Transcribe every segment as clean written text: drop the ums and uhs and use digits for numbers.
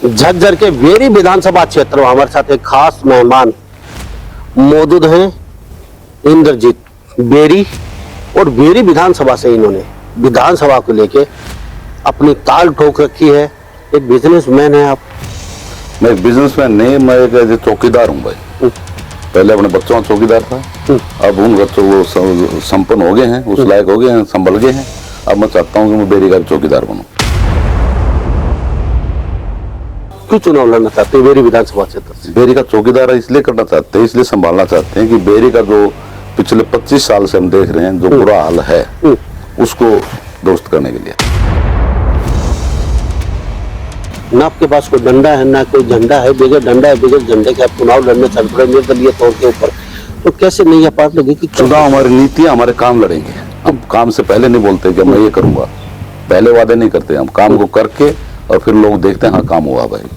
झज्जर के वेरी विधानसभा क्षेत्र में हमारे साथ एक खास मेहमान मौजूद हैं, इंद्रजीत बेरी। और वेरी विधानसभा से इन्होंने विधानसभा को लेके अपनी ताल ठोक रखी है। एक बिजनेसमैन है आप? मैं बिजनेसमैन नहीं, मैं एक चौकीदार हूँ भाई। पहले अपने बच्चों का चौकीदार था, अब उन बच्चों वो संपन्न हो गए हैं, उस लायक हो गए हैं, संभल गए हैं। अब मैं चाहता हूँ कि मैं बेरी का चौकीदार बनूं। क्यों चुनाव लड़ना चाहते हैं बेरी विधानसभा क्षेत्र से? बेरी का चौकीदार इसलिए करना चाहते हैं, इसलिए संभालना चाहते हैं कि बेरी का जो पिछले 25 साल से हम देख रहे हैं जो बुरा हाल है उसको दुरुस्त करने के लिए। ना आपके पास कोई डंडा है ना कोई झंडा है, बगैर डंडा है बगैर झंडे के आप चुनाव लड़ने चल पड़े निर्दलीय तौर के ऊपर, तो कैसे नहीं है पार्ट लगी कि चुनाव हमारी नीतियां हमारे काम लड़ेंगे। हम काम से पहले नहीं बोलते कि मैं ये करूंगा, पहले वादे नहीं करते, हम काम को करके और फिर लोग देखते हैं हाँ काम हुआ भाई।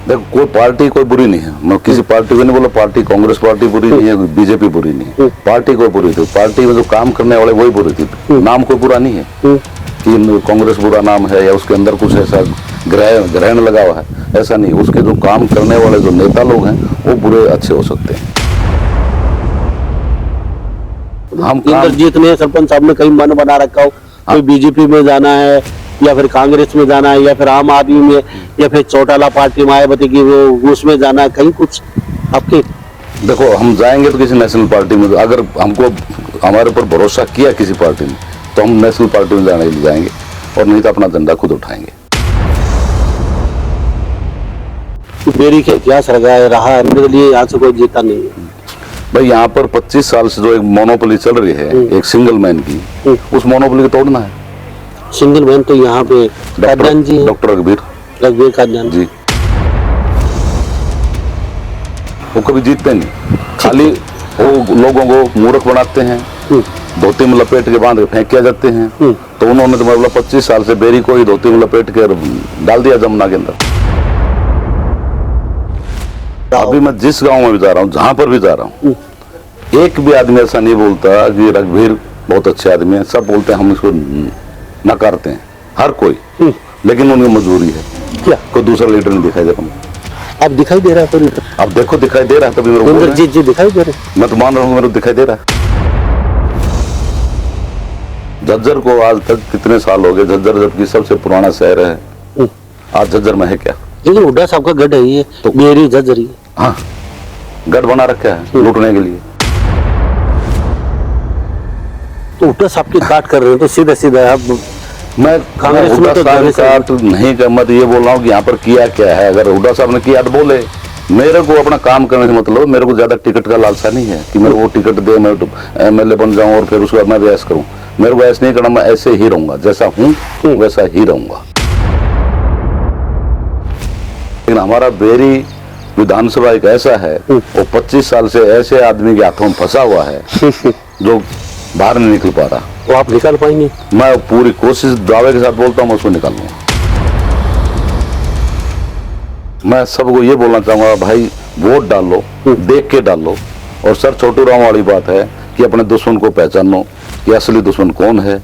देखो कोई पार्टी कोई बुरी नहीं है, मैं किसी पार्टी को नहीं बोला पार्टी कांग्रेस पार्टी बुरी नहीं है, बीजेपी बुरी नहीं है, पार्टी कोई बुरी थी, पार्टी में जो काम करने वाले वही बुरी थी। नाम कोई बुरा नहीं है कि कांग्रेस बुरा नाम है या उसके अंदर कुछ ऐसा ग्रहण लगा हुआ है, ऐसा नहीं। उसके जो काम करने वाले जो नेता लोग हैं वो बुरे अच्छे हो सकते हैं। हम इंद्रजीत ने सरपंच साहब ने कहीं मन बना रखा हो कोई बीजेपी में जाना है या फिर कांग्रेस में जाना है या फिर आम आदमी में या फिर चौटाला पार्टी मायावती की वो उसमें जाना है, कहीं कुछ आपके? देखो हम जाएंगे तो किसी नेशनल पार्टी में, अगर हमको हमारे ऊपर भरोसा किया किसी पार्टी ने तो हम नेशनल पार्टी में जाने के लिए जाएंगे और नहीं तो अपना झंडा खुद उठाएंगे। बेरी का इतिहास रहा है निर्दलीय, यहाँ से कोई जीता नहीं है भाई। यहाँ पर 25 साल से जो एक मोनोपोली चल रही है एक सिंगल मैन की, उस मोनोपोली को तोड़ना है। सिंगल मैन तो यहाँ पे कादयान जी, डॉक्टर रघुवीर कादयान जी, वो कभी जीतते नहीं, खाली वो लोगों को मूर्ख बनाते हैं, धोती में लपेट के बांध के फेंक किया जाते हैं। तो उन्होंने तो मतलब 25 साल से बेरी को ही धोती में लपेट के डाल दिया जमुना के अंदर। अभी मैं जिस गांव में भी जा रहा हूँ, जहां पर भी जा रहा हूँ, एक भी आदमी ऐसा नहीं बोलता कि रघुवीर बहुत अच्छे आदमी है। सब बोलते हैं हम इसको नकारते हैं, हर कोई, लेकिन उनकी मजबूरी है। क्या कोई दूसरा लीडर नहीं दिखाई दे रहा। अब दिखाई दे रहा है कोई? अब देखो दिखाई दे रहा है, तभी मेरे को इंद्रजीत जी दिखाई दे रहे? मैं तो मान रहा हूँ मेरे को दिखाई दे रहा है। झज्जर को आज तक कितने साल हो गए, झज्जर जबकि सबसे पुराना शहर है, आज झज्जर में है क्या? लेकिन हुड्डा साहब का गढ़ है ये तो बेरी झज्जर। हाँ गढ़ बना रखा है लूटने के लिए। तो हुड्डा साहब की काट कर रहे हैं तो सीधा सीधा अब मैं कांग्रेस में तो काट नहीं कर, मैं तो ये बोल रहा हूँ कि यहाँ पर किया क्या है। अगर हुड्डा साहब ने किया तो बोले, मेरे को अपना काम करने से मतलब, मेरे को ज्यादा टिकट का लालसा नहीं है कि मेरे को टिकट दे मैं MLA बन जाऊं और फिर उसके बाद मैं भी ऐसा करूं। मेरे को ऐसा नहीं करना, मैं ऐसे ही रहूंगा, जैसा हूं वैसा ही रहूंगा। लेकिन हमारा बेरी विधानसभा एक ऐसा है, वो 25 साल से ऐसे आदमी के हाथों में फंसा हुआ है जो बाहर नहीं निकल पा रहा। तो आप निकाल पाएंगे? मैं पूरी कोशिश दावे के साथ बोलता हूँ, मैं उसको निकाल लूंगा। मैं सबको ये बोलना चाहूंगा भाई, वोट डालो, देख के डालो। और सर छोटू राम वाली बात है कि अपने दुश्मन को पहचानो कि असली दुश्मन कौन है।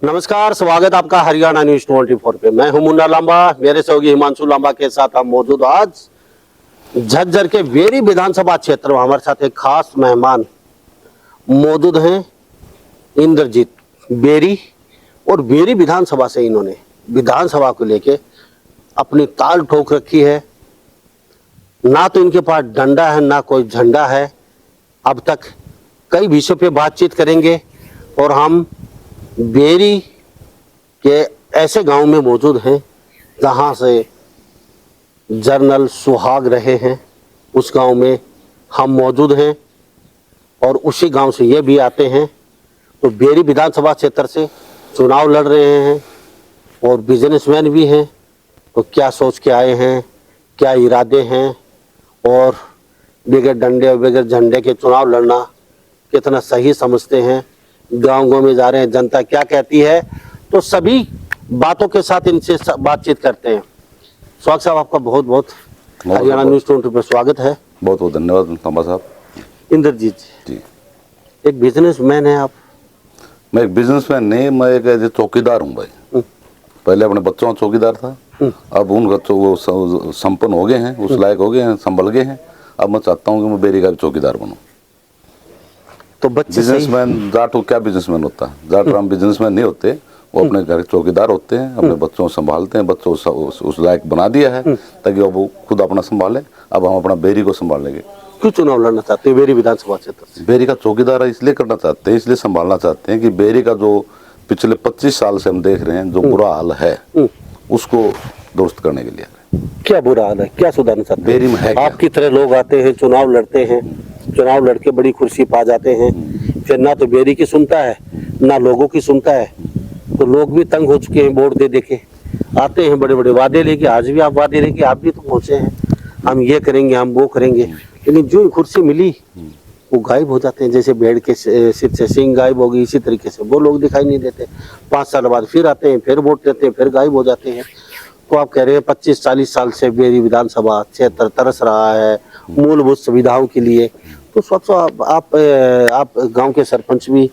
नमस्कार, स्वागत आपका हरियाणा न्यूज 24 पे। मैं हूं मुन्ना लांबा, मेरे सहयोगी हिमांशु लांबा के साथ हम मौजूद। आज झज्जर के वेरी विधानसभा क्षेत्र में हमारे साथ एक खास मेहमान मौजूद हैं, इंद्रजीत बेरी। और वेरी विधानसभा से इन्होंने विधानसभा को लेके अपनी ताल ठोक रखी है। ना तो इनके पास डंडा है ना कोई झंडा है। अब तक कई विषयों पे बातचीत करेंगे और हम बेरी के ऐसे गांव में मौजूद हैं जहां से जनरल सुहाग रहे हैं, उस गांव में हम मौजूद हैं और उसी गांव से ये भी आते हैं। तो बेरी विधानसभा क्षेत्र से चुनाव लड़ रहे हैं और बिजनेसमैन भी हैं। तो क्या सोच के आए हैं, क्या इरादे हैं और बगैर डंडे और बगैर झंडे के चुनाव लड़ना कितना सही समझते हैं, गांव-गांव में जा रहे हैं, जनता क्या कहती है, तो सभी बातों के साथ इनसे बातचीत करते हैं। स्वागत साहब, आपका बहुत बहुत हरियाणा न्यूज 24 पर स्वागत है। बहुत बहुत धन्यवाद लांबा साहब। इंद्रजीत जी, एक बिजनेसमैन है आप? मैं एक बिजनेसमैन नहीं, मैं एक ऐसे चौकीदार हूँ भाई। पहले अपने बच्चों का चौकीदार था, अब उन बच्चों वो संपन्न हो गए हैं, उस लायक हो गए हैं, संभल गए हैं। अब मैं चाहता हूँ कि मैं बेरी का भी चौकीदार बनूं। तो बच्चे सही बिजनेसमैन जाट हो, क्या बिजनेसमैन होता है? जाट राम बिजनेसमैन नहीं होते, वो अपने घर के चौकीदार होते हैं, अपने बच्चों को संभालते हैं। बच्चों को उस लायक बना दिया है ताकि अब वो खुद अपना संभाले। अब हम अपना बेरी को संभाल लेंगे। क्यों चुनाव लड़ना चाहते हैं बेरी विधानसभा क्षेत्र से? बेरी का चौकीदार इसलिए करना चाहते हैं, इसलिए संभालना चाहते हैं कि बेरी का जो पिछले 25 साल से हम देख रहे हैं जो बुरा हाल है, उसको दुरुस्त करने के लिए। क्या बुरा हाल है, क्या सुधारना चाहते हैं? बेरी में है क्या? आपकी तरह लोग आते हैं, चुनाव लड़ते हैं, चुनाव लड़के बड़ी कुर्सी पा जाते हैं, फिर ना तो बेरी की सुनता है ना लोगों की सुनता है। तो लोग भी तंग हो चुके हैं वोट दे दे के। आते हैं बड़े बड़े वादे लेके, आज भी आप वादे लेके आप भी तो पहुंचे हैं, हम ये करेंगे हम वो करेंगे, लेकिन जो ही कुर्सी मिली वो गायब हो जाते हैं। जैसे भेड़ के सिर से सिंह गायब होगी, इसी तरीके से वो लोग दिखाई नहीं देते। 5 साल बाद फिर आते हैं, फिर वोट देते हैं, फिर गायब हो जाते हैं। तो आप कह रहे हैं 25-40 साल से बेरी विधानसभा क्षेत्र तरस रहा है मूलभूत सुविधाओं के लिए। तो सोचो आप गांव के सरपंच भी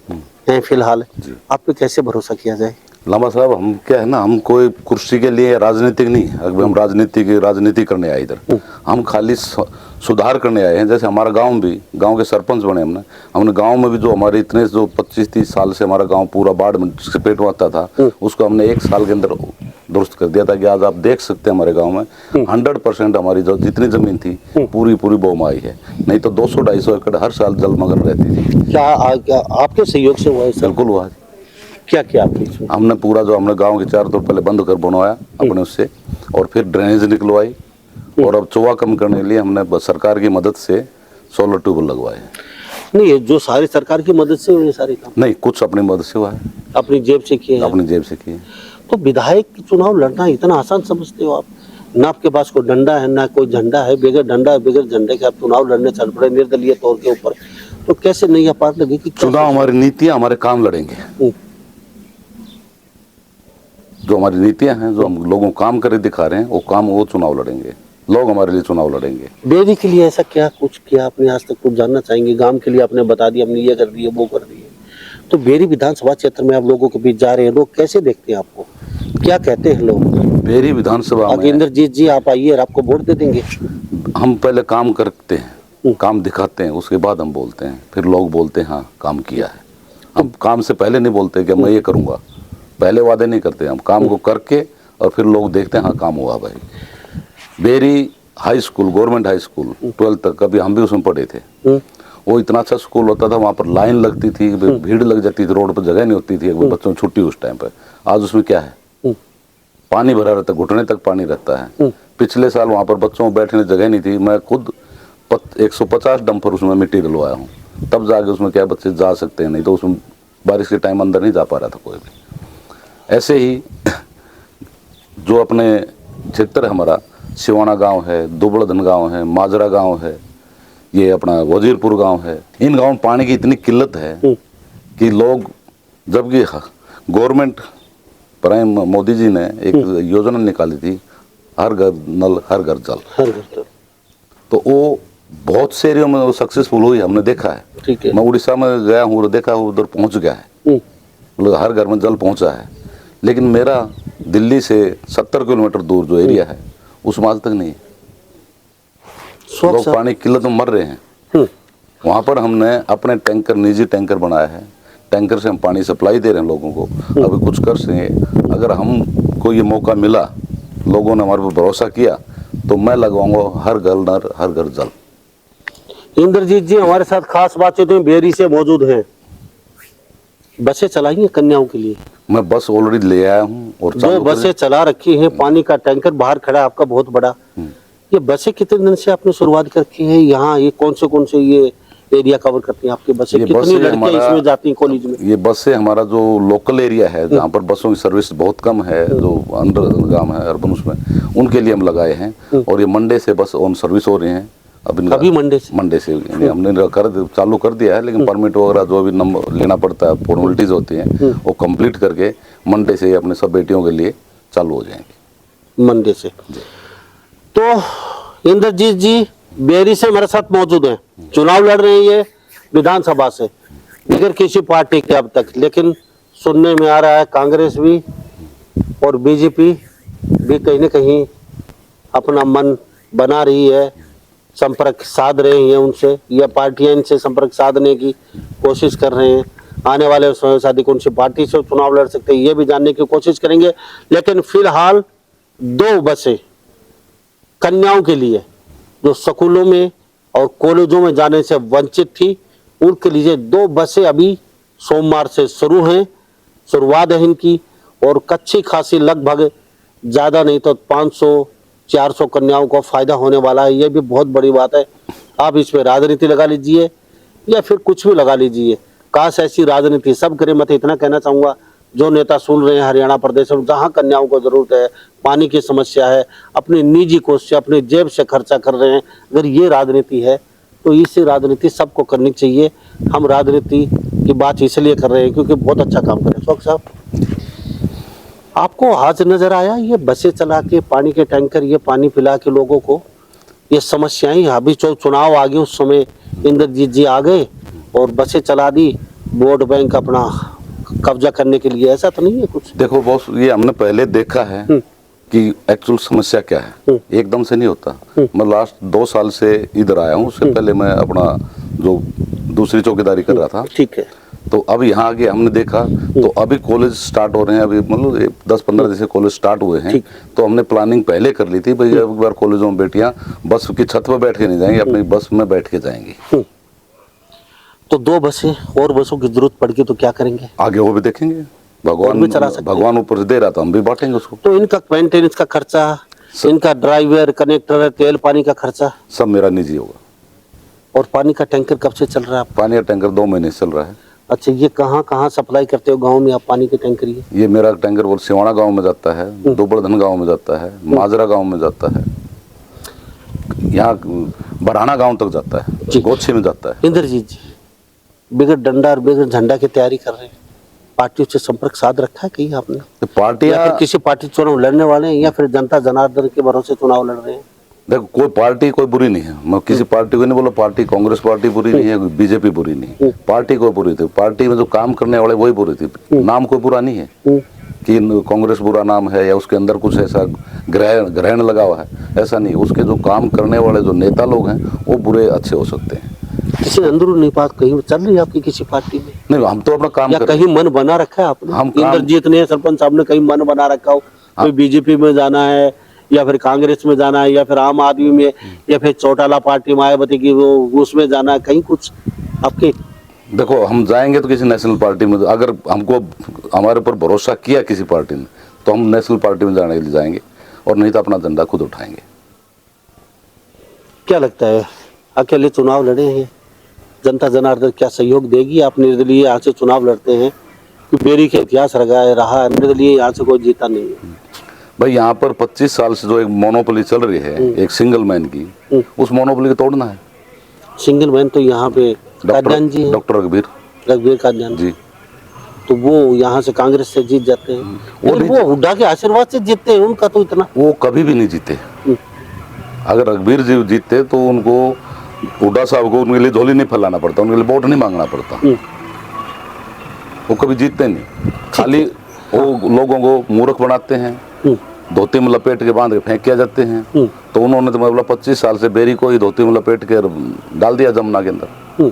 हैं फिलहाल, आप पे कैसे भरोसा किया जाए? लांबा साहब, हम क्या है ना, हम कोई कुर्सी के लिए राजनीतिक नहीं है। अगर हम राजनीति करने आए इधर, हम खाली सुधार करने आए हैं। जैसे हमारा गांव भी, गांव के सरपंच बने हमने गांव में भी जो हमारे इतने जो 25-30 साल से हमारा गांव पूरा बाढ़ में चपेट में आता था, उसको हमने 1 साल के अंदर दुरुस्त कर दिया था। कि आज आप देख सकते हैं हमारे गांव में 100% हमारी जो जितनी जमीन थी पूरी बौमाई है। नहीं तो 200-250 एकड़ हर साल जलमग्न रहती थी। क्या आपके सहयोग से हुआ है? बिल्कुल हुआ। क्या किया आपने? हमने पूरा जो हमने गांव के चारों तरफ पहले बंद कर बनवाया अपने उससे, और फिर ड्रेनेज निकलवाई, और अब चौवा कम करने के लिए हमने सरकार की मदद से सोलर ट्यूबवेल लगवाए। नहीं, ये जो सारी सरकार की मदद से हुए सारे काम? नहीं, कुछ अपनी मदद से हुआ है, अपनी जेब से किए हैं? अपनी जेब से किए। तो विधायक चुनाव लड़ना इतना आसान समझते हो आप? ना आपके पास कोई डंडा है ना कोई झंडा है, बगैर डंडा बगैर झंडे के आप चुनाव लड़ने चल पड़े निर्दलीय तौर के ऊपर। तो कैसे नहीं पार लगी कि चुनाव हमारी नीतियां हमारे काम लड़ेंगे। जो हमारी नीतियां हैं, जो हम लोगों को काम करे दिखा रहे हैं, वो काम वो चुनाव लड़ेंगे। लोग हमारे लिए चुनाव लड़ेंगे। बेरी के लिए ऐसा क्या कुछ किया आपने आज तक? कुछ जानना चाहेंगे? गांव के लिए आपने बता दिया हमने ये कर दिए वो कर दिए, तो बेरी विधानसभा क्षेत्र में आप लोगों के बीच जा रहे हैं, लोग कैसे देखते हैं आपको? क्या कहते हैं लोग? बेरी विधानसभा में इंद्रजीत जी आप आइए और आपको वोट दे देंगे। हम पहले काम करते हैं, काम दिखाते हैं, उसके बाद हम बोलते हैं। फिर लोग बोलते हैं हाँ काम किया है। हम काम से पहले नहीं बोलते कि मैं ये करूँगा, पहले वादे नहीं करते। हम काम को करके और फिर लोग देखते हैं हाँ काम हुआ भाई। Beri high school, government high school 12th तक, कभी हम भी उसमें पढ़े थे। वो इतना अच्छा स्कूल होता था, वहाँ पर लाइन लगती थी, भीड़ लग जाती थी, रोड पर जगह नहीं होती थी बच्चों की छुट्टी उस टाइम पर। आज उसमें क्या है, पानी भरा रहता है, घुटने तक पानी रहता है। पिछले साल वहाँ पर बच्चों को बैठने जगह नहीं थी। मैं खुद 150 डंपर उसमें मिट्टी डलवाया हूँ, तब जाके उसमें क्या बच्चे जा सकते हैं, नहीं तो उसमें बारिश के टाइम अंदर नहीं जा पा रहा था कोई भी। ऐसे ही जो अपने क्षेत्र हमारा सिवाना गांव है, दुबड़धन गांव है, माजरा गांव है, ये अपना वजीरपुर गांव है, इन गांव में पानी की इतनी किल्लत है कि लोग, जबकि गवर्नमेंट प्राइम मोदी जी ने एक योजना निकाली थी, हर घर नल हर घर जल। तो वो बहुत से एरिया में वो सक्सेसफुल हुई, हमने देखा है। ठीक है। मैं उड़ीसा में गया हूँ, देखा उधर पहुँच गया है, हर घर में जल पहुँचा है। लेकिन मेरा दिल्ली से 70 किलोमीटर दूर जो एरिया है उसमें आज तक नहीं है। लोग पानी की किल्लत में मर रहे हैं। वहाँ पर हमने अपने टैंकर, निजी टैंकर बनाया है, टैंकर से हम पानी सप्लाई दे रहे हैं लोगों को। अभी कुछ कर सकेंगे, अगर हमको ये मौका मिला, लोगों ने हमारे पर भरोसा किया, तो मैं लगवाऊंगा हर घर नल हर घर जल। इंद्रजीत जी हमारे साथ खास बातचीत में बेरी से मौजूद हैं। बसें चलाई हैं कन्याओं के लिए? मैं बस ऑलरेडी ले आया हूँ, और जो बसें चला रखी हैं, पानी का टैंकर बाहर खड़ा है आपका बहुत बड़ा। ये बसें कितने दिन से आपने शुरुआत करके है यहाँ? ये कौन से ये एरिया कवर करती हैं आपकी बसें? कितनी लड़कियां इसमें जाती हैं कॉलेज में? ये बस से हमारा जो लोकल एरिया है, जहाँ पर बसों की सर्विस बहुत कम है, जो अंडर गांव है अर्बन, उसमें उनके लिए हम लगाए हैं। और ये मंडे से बस ऑन सर्विस हो रही हैं। अभी मंडे से हमने चालू कर दिया है, लेकिन परमिट वगैरह जो भी नंबर लेना पड़ता है, फॉर्मेलिटीज होती हैं, वो कंप्लीट करके मंडे से अपने सब बेटियों के लिए चालू हो जाएंगे। मंडे से। तो इंद्रजीत जी बेरी से हमारे साथ मौजूद हैं, चुनाव लड़ रहे हैं ये विधानसभा से। बगैर किसी पार्टी के अब तक, लेकिन सुनने में आ रहा है कांग्रेस भी और बीजेपी भी कहीं न कहीं अपना मन बना रही है, संपर्क साध रहे हैं उनसे, या पार्टियां इनसे संपर्क साधने की कोशिश कर रहे हैं। आने वाले समय में शादी कौन सी पार्टी से चुनाव लड़ सकते हैं ये भी जानने की कोशिश करेंगे। लेकिन फिलहाल 2 बसें कन्याओं के लिए जो स्कूलों में और कॉलेजों में जाने से वंचित थी, उनके लिए 2 बसें अभी सोमवार से शुरू हैं, शुरुआत है इनकी। और कच्ची खासी लगभग ज़्यादा नहीं तो 500-400 कन्याओं को फायदा होने वाला है। ये भी बहुत बड़ी बात है। आप इसमें राजनीति लगा लीजिए या फिर कुछ भी लगा लीजिए, काश ऐसी राजनीति सब करे। मैं तो इतना कहना चाहूँगा, जो नेता सुन रहे हैं हरियाणा प्रदेश में, जहाँ कन्याओं को जरूरत है, पानी की समस्या है, अपनी निजी कोष से अपने जेब से खर्चा कर रहे हैं, अगर ये राजनीति है तो इसी राजनीति सबको करनी चाहिए। हम राजनीति की बात इसलिए कर रहे हैं क्योंकि बहुत अच्छा काम कर रहे हैं। अशोक साहब, आपको आज नजर आया ये बसें चला के पानी के टैंकर, ये पानी पिला के लोगों को, ये समस्याएं, अभी जो चुनाव आ गए उस समय इंद्रजीत जी आ गए और बसें चला दी वोट बैंक अपना कब्जा करने के लिए, ऐसा तो नहीं है कुछ? देखो बॉस, ये हमने पहले देखा है कि एक्चुअल समस्या क्या है। एकदम से नहीं होता। मैं लास्ट 2 साल से इधर आया हूँ, उससे पहले मैं अपना जो दूसरी चौकीदारी कर रहा था। ठीक है। तो अब यहाँ आके हमने देखा तो अभी कॉलेज स्टार्ट हो रहे हैं, अभी मतलब 10-15 दिन से कॉलेज स्टार्ट हुए हैं। तो हमने प्लानिंग पहले कर ली थी भाई, एक बार कॉलेजों में बेटियां बस की छत पर बैठ के नहीं जाएंगी, अपनी बस में बैठ के जाएंगी। तो 2 बसें और बसों की जरूरत पड़ गई तो क्या करेंगे? आगे वो भी देखेंगे, भगवान ऊपर से दे रहा था, हम भी बांटेंगे उसको। तो इनका मेंटेनेंस का खर्चा, इनका ड्राइवर, कनेक्टर, तेल पानी का खर्चा सब मेरा निजी होगा। और पानी का टैंकर कब से चल रहा है? पानी का टैंकर 2 महीने से चल रहा है। अच्छा, ये कहाँ सप्लाई करते हो गांव में आप पानी के टैंकर? ये मेरा टैंकर वो सिवाना गांव में जाता है, दोबड़धन गांव में जाता है, माजरा गांव में जाता है, यहाँ बरहाना गांव तक जाता है, गोच्छे में जाता है। इंद्रजीत जी बिगड़ डंडा और बिगड़ झंडा की तैयारी कर रहे हैं, पार्टियों से संपर्क साध रखा है कहीं आपने? तो पार्टियां किसी पार्टी चुनाव लड़ने वाले हैं या फिर जनता जनार्दन के भरोसे चुनाव लड़ रहे हैं? देखो, कोई पार्टी कोई बुरी नहीं है। मैं किसी पार्टी को नहीं बोला पार्टी कांग्रेस पार्टी बुरी नहीं है, बीजेपी बुरी नहीं है। पार्टी कोई बुरी थी, पार्टी में जो काम करने वाले वही बुरी थी। नाम कोई बुरा नहीं है कि कांग्रेस बुरा नाम है या उसके अंदर कुछ ऐसा ग्रहण लगा हुआ है, ऐसा नहीं। उसके जो काम करने वाले जो नेता लोग हैं वो बुरे अच्छे हो सकते हैं। किसी अंदरूनी बात कहीं चल रही है आपकी किसी पार्टी में? नहीं, हम तो अपना काम या कहीं मन बना रखा है आपने? इंद्रजीत ने, सरपंच साहब ने कहीं मन बना रखा हो, कोई बीजेपी में जाना है या फिर कांग्रेस में जाना है या फिर आम आदमी में या फिर चौटाला पार्टी मायावती की वो उसमें जाना है, कहीं कुछ आपके? देखो, हम जाएंगे तो किसी नेशनल पार्टी में, अगर हमको हमारे ऊपर भरोसा किया किसी पार्टी ने तो हम नेशनल पार्टी में जाने के लिए जाएंगे, और नहीं तो अपना झंडा खुद उठाएंगे। क्या लगता है, अकेले चुनाव लड़े हैं, जनता जनार्दन क्या सहयोग देगी? आप निर्दलीय यहाँ से चुनाव लड़ते हैं, बेरी के इतिहास रहा है, निर्दलीय यहाँ से कोई जीता नहीं है। भाई, यहाँ पर 25 साल से जो एक मोनोपोली चल रही है, एक सिंगल मैन की, उस मोनोपोली को तोड़ना है। सिंगल मैन तो यहाँ पे काद्यान जी, डॉक्टर रघुवीर काद्यान जी, तो वो यहाँ से कांग्रेस से जीत जाते हैं। वो हुड्डा के आशीर्वाद से जीतते हैं, उनका तो इतना, वो कभी भी नहीं जीते। अगर रघुवीर जी जीतते तो उनको, हुड्डा साहब को उनके लिए झोली नहीं फैलाना पड़ता, उनके लिए वोट नहीं मांगना पड़ता। वो कभी जीतते नहीं, खाली वो लोगों को मूर्ख बनाते हैं, धोती में लपेट के बांध के फेंक किया जाते हैं। तो उन्होंने तो मतलब 25 साल से बेरी को ही धोती में लपेट के डाल दिया जमुना के अंदर।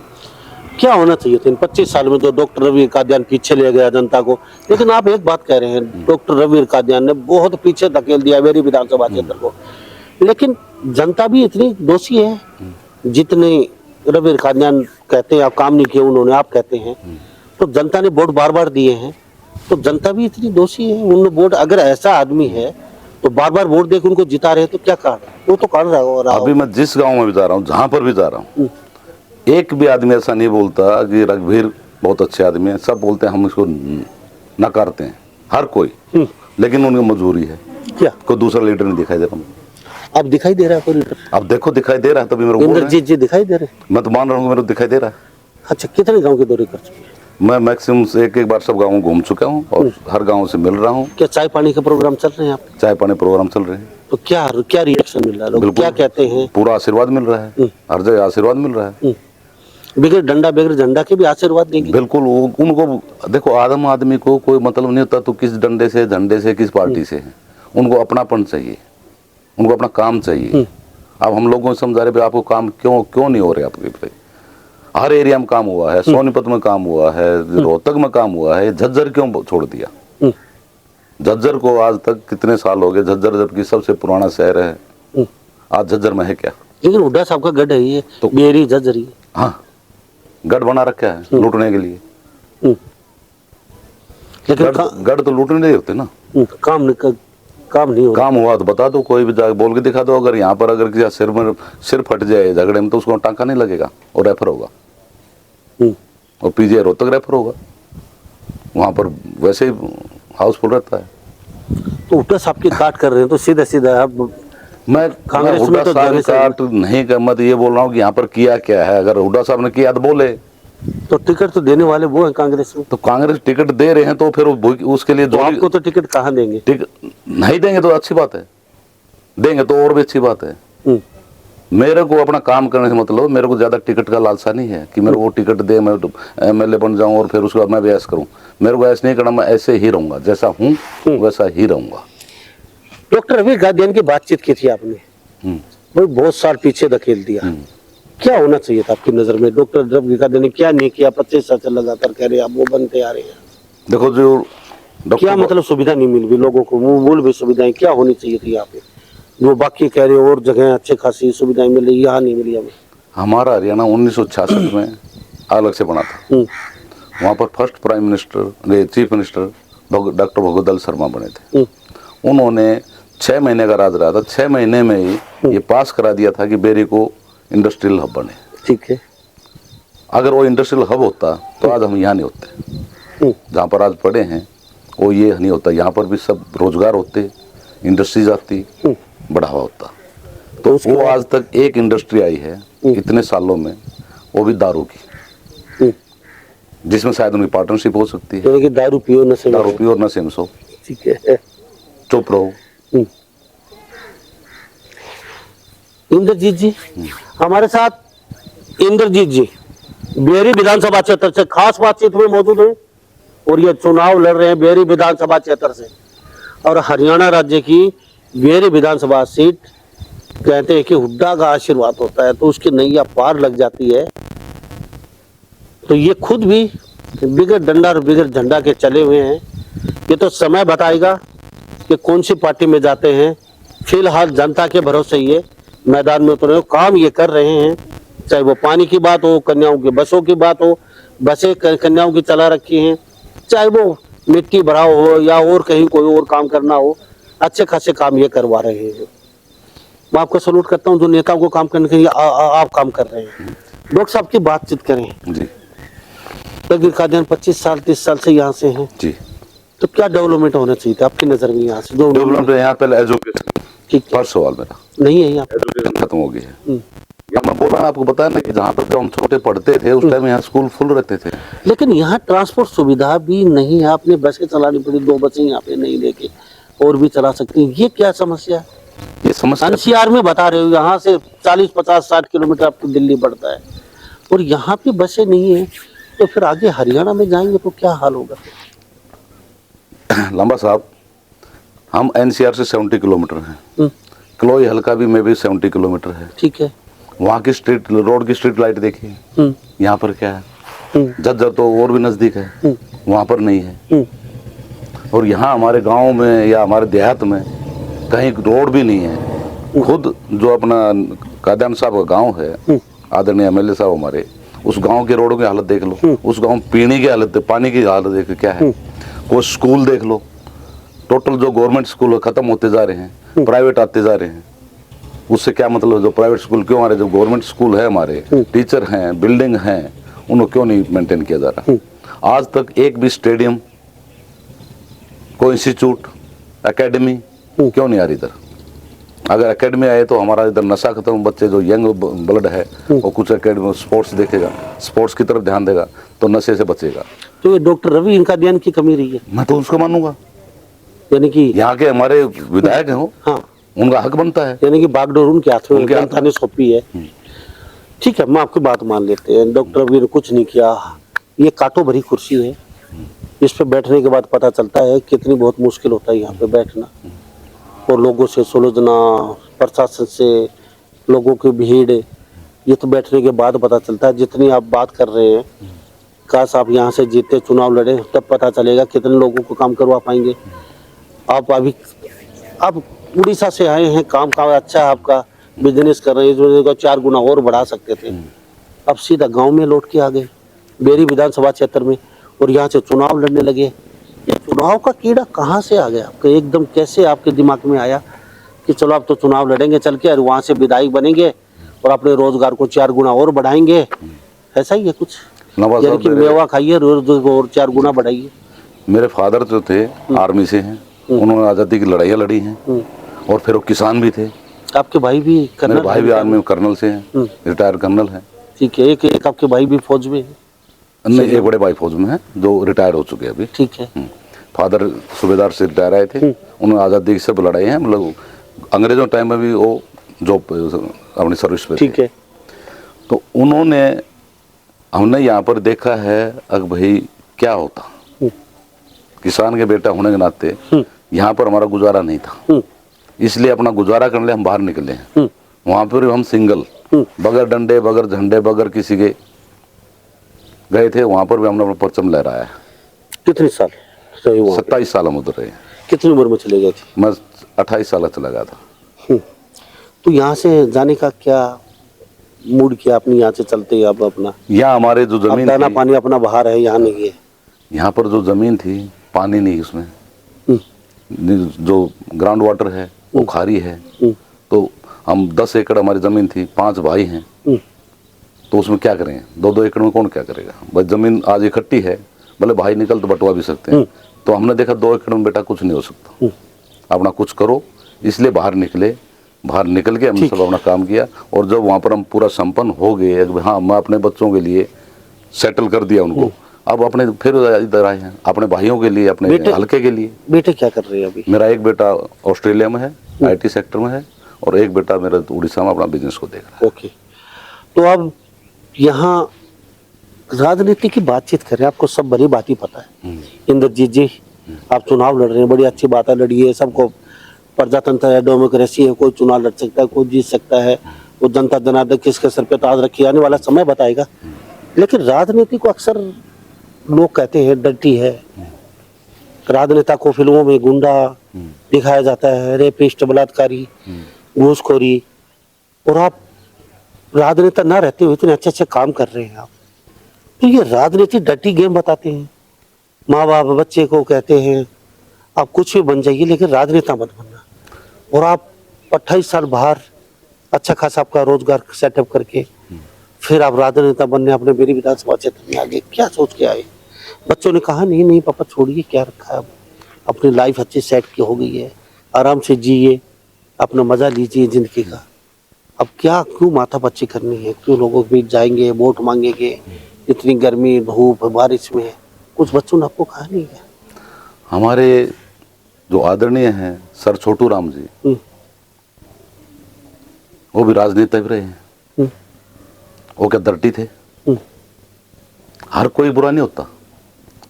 क्या होना चाहिए था इन 25 साल में? तो डॉक्टर रघुवीर काद्यान पीछे ले गया जनता को, लेकिन आप एक बात कह रहे हैं, डॉक्टर रघुवीर काद्यान ने बहुत पीछे धकेल दिया मेरी विधानसभा क्षेत्र को, लेकिन जनता भी इतनी दोषी है जितने रघुवीर काद्यान कहते हैं आप काम नहीं किए उन्होंने, आप कहते हैं, तो जनता ने वोट बार बार दिए हैं, तो जनता भी इतनी दोषी है? उन्होंने वोट, अगर ऐसा आदमी है तो बार बार वोट देकर उनको जिता रहे तो क्या कारण? वो तो कारण रहा। अभी मैं जिस गांव में भी जा रहा हूँ, जहाँ पर भी जा रहा हूँ, एक भी आदमी ऐसा नहीं बोलता कि रघुवीर बहुत अच्छे आदमी है। सब बोलते हैं हम इसको नकारते हैं, हर कोई, लेकिन उनकी मजबूरी है। क्या कोई दूसरा लीडर नहीं दिखाई दे रहा? अब दिखाई दे रहा है कोई लीडर? अब देखो दिखाई दे रहा है, तभी मेरे को इंद्रजीत जी दिखाई दे रहे? मैं तो मान रहा हूँ मेरे को दिखाई दे रहा है। अच्छा, कितने गांव के दौरे कर चुके हैं? मैं मैक्सिमम से एक बार सब गाँव घूम चुका हूँ और हर गाँव से मिल रहा हूँ। क्या चाय पानी के प्रोग्राम चल रहे हैं आपके? चाय पानी प्रोग्राम चल रहे हैं। तो क्या रिएक्शन मिल रहा है? लोग क्या कहते हैं? पूरा आशीर्वाद मिल रहा है, हर जगह आशीर्वाद मिल रहा है। बगैर डंडा बगैर झंडा के भी आशीर्वाद देंगे। बिल्कुल उनको देखो, आदम आदमी को कोई मतलब नहीं होता तो किस डंडे से झंडे से किस पार्टी से है। उनको अपनापन चाहिए, उनको अपना काम चाहिए। अब हम लोगों को समझा रहे भाई आपको काम क्यों नहीं हो रहे आपके पे। हर एरिया में काम हुआ है, सोनीपत में काम हुआ है, रोहतक में काम हुआ है, झज्जर क्यों छोड़ दिया? झज्जर को आज तक कितने साल हो गए, झज्जर जबकि सबसे पुराना शहर है, आज झज्जर में है क्या? लेकिन हुड्डा साहब का गढ़ है ये, तो बेरी झज्जरी। हाँ, गढ़ बना रखा है लूटने के लिए। लेकिन गढ़ तो लूटने नहीं होते ना। काम नहीं होगा। काम हुआ तो बता दो, कोई भी जाके बोल के दिखा दो। अगर यहाँ पर अगर किसी सिर फट जाए झगड़े में तो उसको टांका नहीं लगेगा और रेफर होगा, और पीजीआई रोहतक रेफर होगा। वहां पर वैसे ही हाउसफुल रहता है। तो हुड्डा साहब की काट कर रहे हैं तो सीधा सीधा अब मैं कांग्रेस में हुड्डा तो साहब जाने से काट नहीं कर, मत ये बोल रहा हूँ कि यहाँ पर किया क्या है। अगर हुड्डा साहब ने किया तो बोले, तो टिकट तो देने वाले वो है कांग्रेस में। तो कांग्रेस टिकट दे रहे हैं तो फिर उसके लिए तो आपको तो टिकट कहाँ देंगे? टिकट नहीं देंगे तो अच्छी बात है, देंगे तो और भी अच्छी बात है। मेरे को अपना काम करने से मतलब, मेरे को ज्यादा टिकट का लालसा नहीं है कि मेरे को टिकट दे, मैं एमएलए बन जाऊं और फिर उसके बाद मैं भी ऐसा करूं। मेरे को ऐसा नहीं करना, मैं ऐसे ही रहूंगा, जैसा हूं वैसा ही रहूंगा। डॉक्टर रवि गादियान की बातचीत की थी आपने, वो बहुत साल पीछे धकेल दिया। क्या होना चाहिए था आपकी नजर में? डॉक्टर रवि गादियान ने क्या नहीं किया? 25 साल से लगातार कह रहे हैं आप वो बनते आ रहे हैं। देखो जो क्या मतलब सुविधा नहीं मिल रही लोगों को? वो मूल भी सुविधाएं क्या होनी चाहिए थी यहाँ पे, जो बाकी कह रहे और जगह अच्छे खासी सुविधाएं मिल रही, यहाँ नहीं मिली हमें। हमारा हरियाणा 1966 में अलग से बना था। वहाँ पर first prime minister, chief minister doctor Bhagwat Sharma बने थे। उन्होंने 6 महीने का राज रहा था। 6 महीने में ही ये पास करा दिया था कि बेरी को इंडस्ट्रियल हब बने। ठीक है। अगर वो इंडस्ट्रियल हब होता तो आज हम यहाँ नहीं होते, जहाँ पर आज पड़े हैं वो ये नहीं होता। यहाँ पर भी सब रोजगार होते, इंडस्ट्रीज आती, बढ़ावा होता। तो वो आज तक एक इंडस्ट्री आई है इतने सालों में, वो भी दारू की, जिसमें शायद उनकी पार्टनरशिप हो सकती है। कि दारू पियो नशे और नशे में सो। ठीक है, चुप रहो। इंद्रजीत जी हमारे साथ, इंद्रजीत जी बेरी विधानसभा क्षेत्र से खास बातचीत में मौजूद है और ये चुनाव लड़ रहे हैं बेरी विधानसभा क्षेत्र से। और हरियाणा राज्य की बेरी विधानसभा सीट, कहते हैं कि हुड्डा का आशीर्वाद होता है तो उसकी नैया पार लग जाती है। तो ये खुद भी बिगड़ डंडा और बिगड़ झंडा के चले हुए हैं। ये तो समय बताएगा कि कौन सी पार्टी में जाते हैं। फिलहाल जनता के भरोसे ये मैदान में उतरे, काम ये कर रहे हैं। चाहे वो पानी की बात हो, कन्याओं की बसों की बात हो, बसें कन्याओं की चला रखी हैं, चाहे वो मिट्टी भराव हो या और कहीं कोई और काम करना हो, अच्छे खासे काम ये करवा रहे हैं। मैं आपको सलूट करता हूँ जो नेताओं को काम करने के लिए आप काम कर रहे हैं। डॉक्टर साहब की बातचीत करें जी। रवि गादियान 25 साल 30 साल से यहाँ से हैं जी। तो क्या डेवलपमेंट होना चाहिए था आपकी नजर में? यहाँ से जो डेवलपमेंट यहाँ पहले एजुकेशन, ठीक फर्स्ट सवाल मेरा नहीं है यहाँ पे। एजुकेशन खत्म हो गई है। मैं बोल रहा हूँ आपको, बताया ना कि जहाँ पर जब हम छोटे पढ़ते थे उस टाइम यहाँ स्कूल फुल रहते थे। लेकिन यहाँ ट्रांसपोर्ट सुविधा भी नहीं है। आपने बसें चलानी पड़ी, 2 बसें यहाँ पे नहीं लेके और भी चला सकती हैं। ये क्या समस्या है? ये समस्या एनसीआर में बता रहे हो यहाँ से 40 50 60 किलोमीटर आपको दिल्ली पड़ता है और यहाँ पे बसें नहीं है। तो फिर आगे हरियाणा में जाएंगे तो क्या हाल होगा? लंबा साहब, हम एनसीआर से 70 किलोमीटर हैं। क्लोई हल्का भी में भी 70 किलोमीटर है। ठीक है। वहाँ की स्ट्रीट रोड की स्ट्रीट लाइट देखिए, यहाँ पर क्या है। झज्जर तो और भी नजदीक है, वहाँ पर नहीं है। और यहाँ हमारे गांव में या हमारे देहात में कहीं रोड भी नहीं है। खुद जो अपना गादियान साहब का गांव है, आदरणीय एमएलए साहब हमारे, उस गांव के रोडों की हालत देख लो। उस गांव पीने की हालत, पानी की हालत देख क्या है। कोई स्कूल देख लो, टोटल जो गवर्नमेंट स्कूल खत्म होते जा रहे हैं, प्राइवेट आते जा रहे हैं। उससे क्या मतलब? जो प्राइवेट स्कूल क्यों आ रहे, जो गवर्नमेंट स्कूल है हमारे, टीचर हैं, बिल्डिंग हैं, उनको क्यों नहीं मेंटेन किया जा रहा? आज तक एक भी स्टेडियम, कोई इंस्टीट्यूट, एकेडमी क्यों नहीं आ रही इधर? अगर एकेडमी आए तो हमारा इधर नशा खत्म, बच्चे जो यंग ब्लड है वो कुछ एकेडमी स्पोर्ट्स देखेगा, स्पोर्ट्स की तरफ ध्यान देगा तो नशे से बचेगा। तो ये डॉक्टर रवि गादियान की कमी रही है? मैं तो उसको मानूंगा। यानी कि यहाँ के हमारे विधायक हैं, हाँ, उनका हक बनता है। यानी कि बागडोर उनके हाथ में, उनके हाथ में सौंपी है। ठीक है, मैं आपकी बात मान लेते हैं, डॉक्टर अभी ने कुछ नहीं किया। ये कांटों भरी कुर्सी है, इस पे बैठने के बाद पता चलता है कितनी बहुत मुश्किल होता है यहाँ पे बैठना, और लोगों से सुलझना, प्रशासन से लोगों की भीड़, ये तो बैठने के बाद पता चलता है। जितनी आप बात कर रहे हैं, काश आप यहाँ से जीते चुनाव लड़े, तब पता चलेगा कितने लोगों को काम करवा पाएंगे। आप उड़ीसा से आए हैं, काम अच्छा है आपका, बिजनेस कर रहे हैं, इस वजह को 4 गुना और बढ़ा सकते थे। अब सीधा गांव में लौट के आ गए, बेरी विधानसभा क्षेत्र में, और यहाँ से चुनाव लड़ने लगे। ये चुनाव का कीड़ा कहाँ से आ गया आपके, एकदम कैसे आपके दिमाग में आया कि चलो अब तो चुनाव लड़ेंगे चल के, और वहाँ से विधायक बनेंगे और अपने रोजगार को 4 गुना और बढ़ाएंगे? ऐसा ही है कुछ, यानी कि मेवा खाइए रोज और 4 गुना बढ़ाइए। मेरे फादर जो थे आर्मी से हैं, उन्होंने आज़ादी की लड़ाइयाँ लड़ी हैं, और फिर वो किसान भी थे। आपके भाई भी कर्नल? मेरे भाई भी आर्मी में कर्नल से हैं, रिटायर कर्नल हैं। ठीक है, एक आपके भाई भी फौज में है? नहीं, एक बड़े भाई फौज में हैं जो रिटायर हो चुके हैं अभी। ठीक है। फादर सूबेदार से रिटायर आए थे, उन्होंने आज़ादी से लड़ाई हैं, मतलब अंग्रेजों टाइम में भी वो जो अपनी सर्विस पे थे। ठीक है। तो उन्होंने, हमने यहाँ पर देखा है अगर भाई क्या होता, किसान के बेटा होने के नाते यहाँ पर हमारा गुजारा नहीं था, इसलिए अपना गुजारा करने हम बाहर निकले हैं। वहाँ पर हम सिंगल, बगैर डंडे, बगैर झंडे, बगैर किसी के गए थे। वहाँ पर भी हमने अपना परचम लहराया है। कितने साल रहे वहाँ पे? 27 साल हम उधर रहे। कितनी उम्र में चले गए थे? मैं 28 साल चला गया था। तो यहाँ से जाने का क्या मूड किया आपने, यहाँ से चलते ही? अब अपना यहाँ हमारे जो जमीन दाना थी, पानी अपना बाहर है, यहाँ नहीं है। यहाँ पर जो जमीन थी पानी नहीं, उसमें जो ग्राउंड वाटर है वो खारी है। तो हम 10 एकड़ हमारी जमीन थी, 5 भाई हैं, तो उसमें क्या करें? 2-2 एकड़ में कौन क्या करेगा? बस जमीन आज इकट्ठी है, भले भाई निकल तो बंटवा भी सकते हैं। तो हमने देखा 2 एकड़ में बेटा कुछ नहीं हो सकता, अपना कुछ करो, इसलिए बाहर निकले। बाहर निकल के हमने सब अपना काम किया, और जब वहाँ पर हम पूरा संपन्न हो गए, हाँ मैं अपने बच्चों के लिए सेटल कर दिया उनको, अब अपने फिर इधर आए हैं अपने भाइयों के लिए, अपने हल्के के लिए। बेटे क्या कर रहे हैं अभी? मेरा एक बेटा ऑस्ट्रेलिया में है, IT सेक्टर में है, और एक बेटा मेरा उड़ीसा में अपना बिजनेस को देख रहा है। ओके, तो अब यहाँ राजनीति की बातचीत करें, आपको सब बड़ी बात ही पता है। इंद्रजीत जी, आप चुनाव लड़ रहे हैं, बड़ी अच्छी बात है, लड़िए। सबको प्रजातंत्र है, डेमोक्रेसी है, कोई चुनाव लड़ सकता है, कोई जीत सकता है। वो जनता जनार्दन किसके सर पे ताज रखी, आने वाला समय बताएगा। लेकिन राजनीति को अक्सर लोग कहते हैं डर्टी है, राजनेता को फिल्मों में गुंडा दिखाया जाता है, रेपिस्ट, बलात्कारी, घूसखोरी, और आप राजनेता ना रहते हुए इतने अच्छे अच्छे काम कर रहे हैं आप। तो ये राजनीति डर्टी गेम बताते हैं। माँ बाप बच्चे को कहते हैं आप कुछ भी बन जाइए लेकिन राजनेता मत बनना, और आप 28 साल बाहर अच्छा खासा आपका रोजगार सेटअप करके फिर आप राजनेता बनने अपने मेरी विधानसभा क्षेत्र में आगे क्या सोच के आए? बच्चों ने कहा नहीं नहीं पापा छोड़िए, क्या रखा है, अब अपनी लाइफ अच्छी सेट की हो गई है, आराम से जिए, अपना मजा लीजिए जिंदगी का। अब क्या क्यों माथापच्ची करनी है, क्यों लोगों के बीच जाएंगे, वोट मांगेंगे, इतनी गर्मी धूप बारिश में? कुछ बच्चों ने आपको कहा नहीं है? हमारे जो आदरणीय हैं सर छोटू राम जी, वो भी राजनेता भी रहे हैं। वो क्या डर्टी थे? हर कोई बुरा नहीं होता,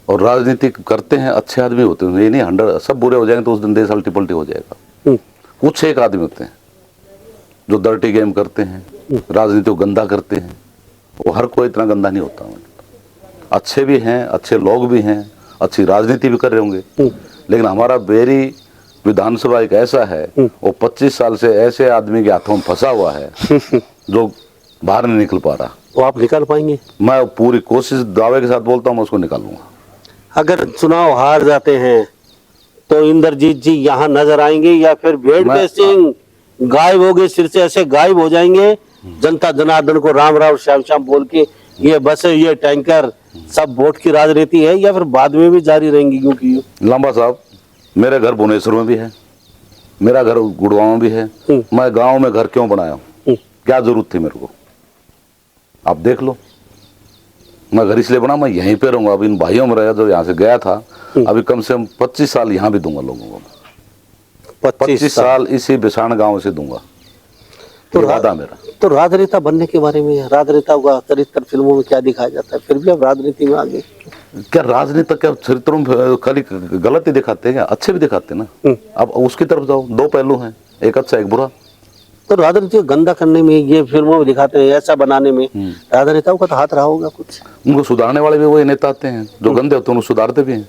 और राजनीति करते हैं अच्छे आदमी होते हैं, ये नहीं 100 सब बुरे हो जाएंगे तो उस दिन देश अल्टी पल्टी हो जाएगा। कुछ एक आदमी होते हैं जो डर्टी गेम करते हैं, राजनीति को गंदा करते हैं। वो हर कोई इतना गंदा नहीं होता, अच्छे भी हैं, अच्छे लोग भी हैं, अच्छी राजनीति भी कर रहे होंगे। लेकिन हमारा बेरी विधानसभा एक ऐसा है, वो 25 साल से ऐसे आदमी के हाथों में फंसा हुआ है जो बाहर नहीं निकल पा रहा। तो आप निकाल पाएंगे? मैं पूरी कोशिश दावे के साथ बोलता हूँ, मैं उसको निकालूंगा। अगर चुनाव हार जाते हैं तो इंद्रजीत जी यहाँ नजर आएंगे, या फिर भेड़ पे सिंह गायब हो गए, सिर से ऐसे गायब हो जाएंगे, जनता जनार्दन को राम राम श्याम श्याम बोल के ये बस ये टैंकर सब वोट की राजनीति है, या फिर बाद में भी जारी रहेंगी? क्योंकि लांबा साहब, मेरे घर भुवनेश्वर में भी है, मेरा घर गुड़गांव में भी है। मैं गांव में घर क्यों बनाया हूँ? क्या जरूरत थी मेरे को? आप देख लो, मैं घर इसलिए बना, मैं यहीं पे रहूंगा। अब इन भाइयों में रहा, जो यहाँ से गया था, अभी कम से कम 25 साल यहाँ भी दूंगा लोगों को। 25 साल इसी बिसाण गांव से दूंगा। तो ये वादा मेरा। तो राजनेता बनने के बारे में, राजनेता का चरित्र फिल्मों में क्या दिखाया जाता है, फिर भी अब राजनीति में आगे। क्या राजनीति क्या चरित्रों में खाली गलत ही दिखाते हैं क्या, अच्छे भी दिखाते हैं ना। अब उसकी तरफ जाओ, दो पहलू हैं, एक अच्छा एक बुरा। तो राजनीति को गंदा करने में, ये फिल्मों में दिखाते हैं ऐसा बनाने में राजनेताओं का तो हाथ रहा होगा कुछ। उनको सुधारने वाले भी वही नेता आते हैं, जो गंदे होते हैं उनको सुधारते भी हैं।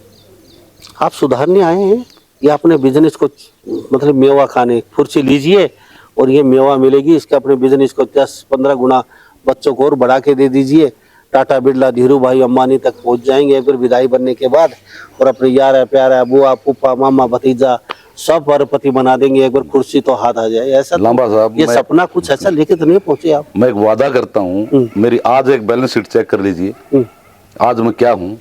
आप सुधारने आए हैं या अपने बिजनेस को, मतलब मेवा खाने, कुर्सी लीजिए और ये मेवा मिलेगी, इसके अपने बिजनेस को 10-15 गुना बच्चों को और बढ़ा के दे दीजिए, टाटा बिरला धीरू भाई अंबानी तक पहुंच जाएंगे एक बार विदाई बनने के बाद, और अपने यार है प्यार है बुआ फूफा मामा भतीजा सब अरबपति बना देंगे, एक बार कुर्सी तो हाथ आ जाए। ऐसा लांबा साहब, ये सपना कुछ ऐसा लेके तो नहीं पहुंचे आप। मैं एक वादा करता हूँ, मेरी आज एक बैलेंस शीट चेक कर लीजिए, आज मैं क्या हूँ,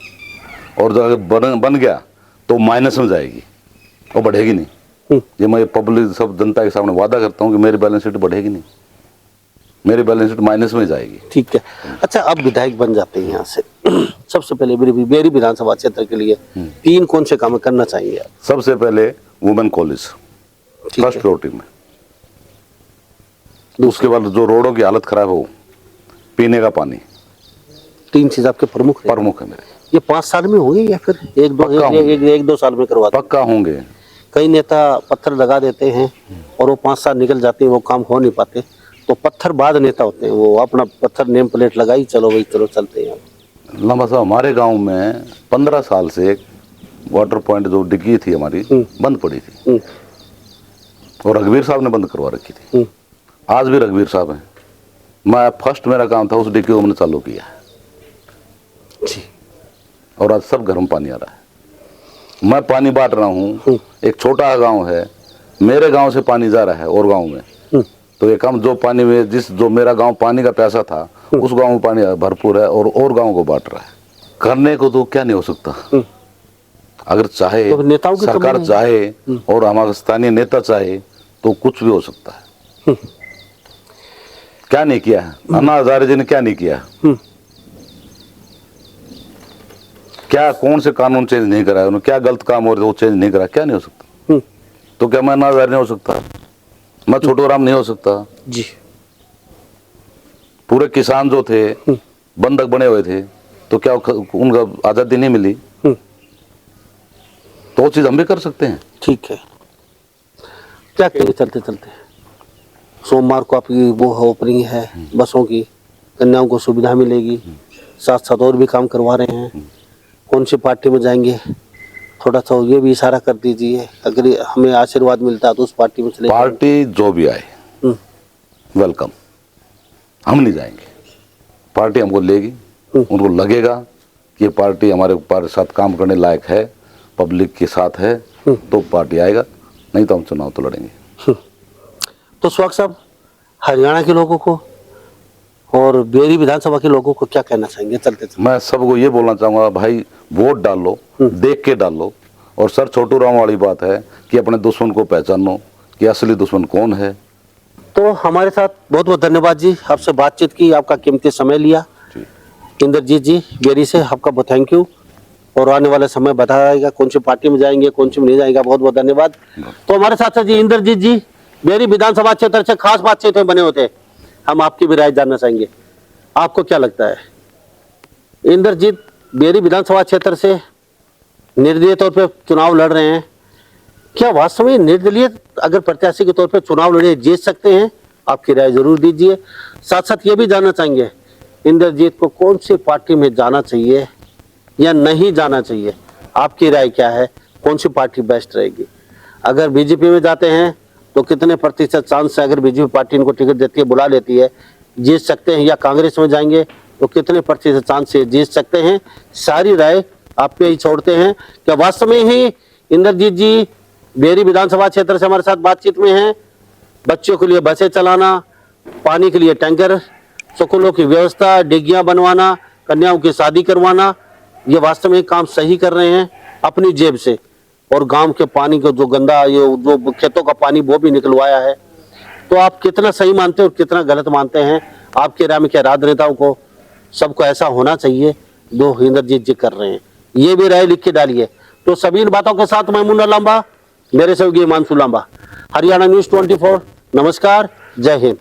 और जो अगर बन गया तो माइनस में जाएगी और बढ़ेगी नहीं। ये मैं पब्लिक सब जनता के सामने वादा करता हूँ कि मेरी बैलेंस शीट बढ़ेगी नहीं, मेरी बैलेंस शीट माइनस में जाएगी। ठीक है। अच्छा, अब विधायक बन जाते हैं यहाँ से, सबसे पहले बेरी विधानसभा क्षेत्र के लिए 3 कौन से काम करना चाहिए आप? सबसे पहले वुमेन कॉलेज फर्स्ट प्रायोरिटी में, उसके बाद जो रोडों की हालत खराब हो, पीने का पानी, 3 चीज आपके प्रमुख है मेरे। ये 5 साल में होंगे या फिर एक दो साल में करवाते? पक्का होंगे। कई नेता पत्थर लगा देते हैं और वो 5 साल निकल जाते हैं, वो काम हो नहीं पाते, तो पत्थर बाद नेता होते हैं, वो अपना पत्थर नेम प्लेट लगाई, चलो भाई चलो चलते हैं। लंबा साहब, हमारे गांव में 15 साल से एक वाटर पॉइंट जो डिग्गी थी हमारी बंद पड़ी थी, और रघुवीर साहब ने बंद करवा रखी थी। आज भी रघुवीर साहब हैं, मैं फर्स्ट मेरा काम था उस डिग्गी को हमने चालू किया जी, और आज सब घर में पानी आ रहा है। मैं पानी बांट रहा हूँ, एक छोटा गांव है, मेरे गांव से पानी जा रहा है और गांव में, तो ये काम जो पानी में जो मेरा गांव पानी का प्यासा था, उस गांव में पानी भरपूर है और गांव को बांट रहा है। करने को तो क्या नहीं हो सकता, अगर चाहे तो नेताओं की सरकार चाहे और हमारा स्थानीय नेता चाहे तो कुछ भी हो सकता है। क्या नहीं किया है अन्ना हजारे जी ने, क्या नहीं किया, क्या कौन से कानून चेंज नहीं कराया उन्होंने, क्या गलत काम हो रहे वो चेंज नहीं करा, क्या नहीं हो सकता। तो क्या मैं अन्ना हजारे नहीं हो सकता, मैं छोटू राम नहीं हो सकता जी। पूरे किसान जो थे बंधक बने हुए थे, तो क्या उनका आजादी नहीं मिली, तो वो चीज हम भी कर सकते हैं। ठीक है। क्या कहेंगे चलते चलते? सोमवार को आपकी वो ओपनिंग है बसों की, कन्याओं को सुविधा मिलेगी, साथ साथ और भी काम करवा रहे हैं, कौन सी पार्टी में जाएंगे, थोड़ा सा ये भी इशारा कर दीजिए, अगर हमें आशीर्वाद मिलता है तो उस पार्टी में चले। पार्टी जो भी आए वेलकम, हम नहीं जाएंगे, पार्टी हमको लेगी, उनको लगेगा कि ये पार्टी हमारे साथ काम करने लायक है, पब्लिक के साथ है, तो पार्टी आएगा, नहीं तो हम चुनाव तो लड़ेंगे। तो सुहाग साहब, हरियाणा के लोगों को और बेरी विधानसभा के लोगों को क्या कहना चाहेंगे चलते चलते? मैं सबको ये बोलना चाहूंगा, भाई वोट डालो, देख के डालो, और सर छोटू राम वाली बात है कि अपने दुश्मन को पहचानो कि असली दुश्मन कौन है। तो हमारे साथ बहुत बहुत धन्यवाद जी, आपसे बातचीत की, आपका कीमती समय लिया। इंद्रजीत जी बेरी से आपका बहुत थैंक यू, और आने वाले समय बताएगा कौन सी पार्टी में जाएंगे कौन सी में नहीं जाएगा। बहुत बहुत धन्यवाद। तो हमारे साथ जी इंद्रजीत जी बेरी विधानसभा क्षेत्र से खास बातचीत में बने होते हैं, हम आपकी भी राय जानना चाहेंगे, आपको क्या लगता है? इंद्रजीत बेरी विधानसभा क्षेत्र से निर्दलीय तौर पे चुनाव लड़ रहे हैं, क्या वास्तव में निर्दलीय अगर प्रत्याशी के तौर पे चुनाव लड़े जीत सकते हैं? आपकी राय जरूर दीजिए। साथ साथ ये भी जानना चाहेंगे इंद्रजीत को कौन सी पार्टी में जाना चाहिए या नहीं जाना चाहिए, आपकी राय क्या है, कौन सी पार्टी बेस्ट रहेगी? अगर बीजेपी में जाते हैं तो कितने प्रतिशत चांस है, अगर बीजेपी पार्टी इनको टिकट देती है, बुला लेती है, जीत सकते हैं? या कांग्रेस में जाएंगे तो कितने प्रतिशत चांस से जीत सकते हैं? सारी राय आप पे ही छोड़ते हैं। क्या वास्तव में ही इंद्रजीत जी बेरी विधानसभा क्षेत्र से हमारे साथ बातचीत में हैं? बच्चों के लिए बसें चलाना, पानी के लिए टैंकर, स्कूलों की व्यवस्था, डिग्गियां बनवाना, कन्याओं की शादी करवाना, ये वास्तव में काम सही कर रहे हैं अपनी जेब से, और गांव के पानी को जो गंदा ये जो खेतों का पानी वो भी निकलवाया है। तो आप कितना सही मानते हैं और कितना गलत मानते हैं? आपके राय में क्या राजनेताओं को सबको ऐसा होना चाहिए जो इंद्रजीत जी कर रहे हैं? ये भी राय लिख के डालिए। तो सभी इन बातों के साथ मैं मुन्ना लांबा, मेरे सहयोगी हिमांशु लांबा, हरियाणा न्यूज़ 24, नमस्कार, जय हिंद।